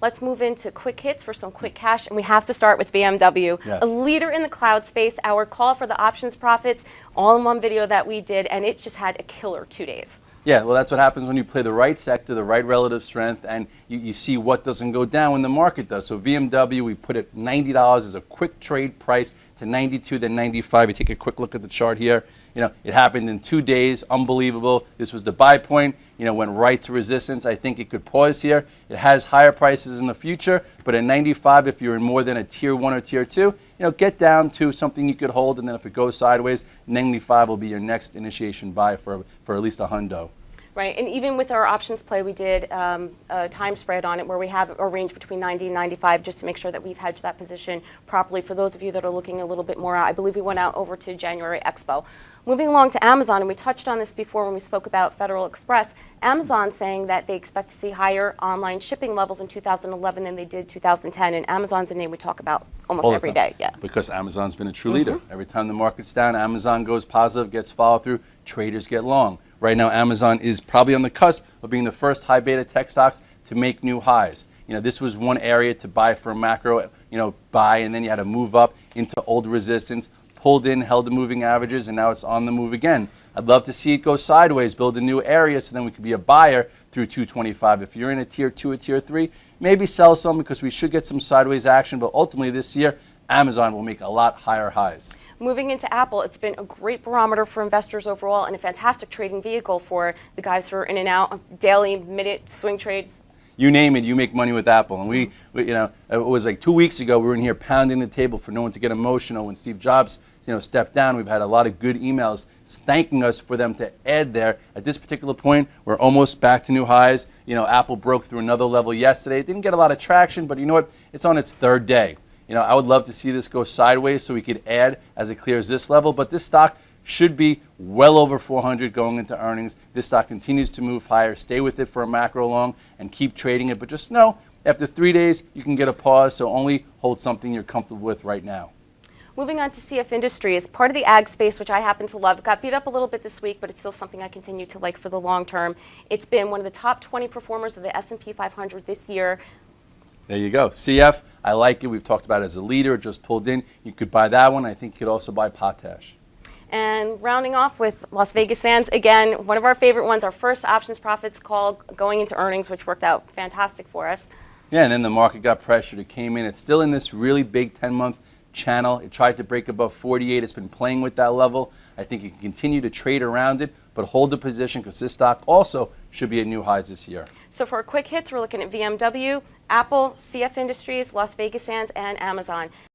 let's move into quick hits for some quick cash, and we have to start with VMW, Yes. a leader in the cloud space. Our call for the options profits, all in one video that we did, and it just had a killer 2 days. Yeah, well, that's what happens when you play the right sector, the right relative strength, and you see what doesn't go down when the market does. So VMW, we put it $90 as a quick trade price to 92, then 95. You take a quick look at the chart here. It happened in 2 days, unbelievable. This was the buy point, went right to resistance. I think it could pause here. It has higher prices in the future, but at 95, if you're in more than a tier 1 or tier 2, get down to something you could hold, and then if it goes sideways, 95 will be your next initiation buy for at least a hundo. Right, and even with our options play, we did a time spread on it where we have a range between 90 and 95 just to make sure that we've hedged that position properly. For those of you that are looking a little bit more out, I believe we went out over to January Expo. Moving along to Amazon, and we touched on this before when we spoke about Federal Express, Amazon saying that they expect to see higher online shipping levels in 2011 than they did 2010, and Amazon's a name we talk about almost every day. Yeah. Because Amazon's been a true leader. Every time the market's down, Amazon goes positive, gets followed through, traders get long. Right now, Amazon is probably on the cusp of being the first high beta tech stocks to make new highs. This was one area to buy for a macro, buy, and then you had to move up into old resistance, pulled in, held the moving averages, and now it's on the move again. I'd love to see it go sideways, build a new area, so then we could be a buyer through 225. If you're in a tier 2 or tier 3, maybe sell some because we should get some sideways action, but ultimately this year, Amazon will make a lot higher highs. Moving into Apple, it's been a great barometer for investors overall and a fantastic trading vehicle for the guys who are in and out, daily, minute, swing trades. You name it, you make money with Apple. And we it was like 2 weeks ago, we were in here pounding the table for no one to get emotional when Steve Jobs stepped down. We've had a lot of good emails thanking us for them to add there. At this particular point, we're almost back to new highs. Apple broke through another level yesterday. It didn't get a lot of traction, but you know what? It's on its third day. I would love to see this go sideways so we could add as it clears this level, but this stock should be well over 400 going into earnings. This stock continues to move higher. Stay with it for a macro long and keep trading it, but just know after 3 days you can get a pause, so only hold something you're comfortable with right now. Moving on to CF Industries, part of the ag space, which I happen to love. It got beat up a little bit this week, but it's still something I continue to like for the long term. It's been one of the top 20 performers of the S&P 500 this year. There you go. CF, I like it. We've talked about it as a leader. It just pulled in. You could buy that one. I think you could also buy Potash. And rounding off with Las Vegas Sands, again, one of our favorite ones, our first options profits call going into earnings, which worked out fantastic for us. Yeah, and then the market got pressured. It came in. It's still in this really big 10-month channel. It tried to break above 48. It's been playing with that level. I think you can continue to trade around it, but hold the position because this stock also should be at new highs this year. So for our quick hits, we're looking at VMW, Apple, CF Industries, Las Vegas Sands, and Amazon.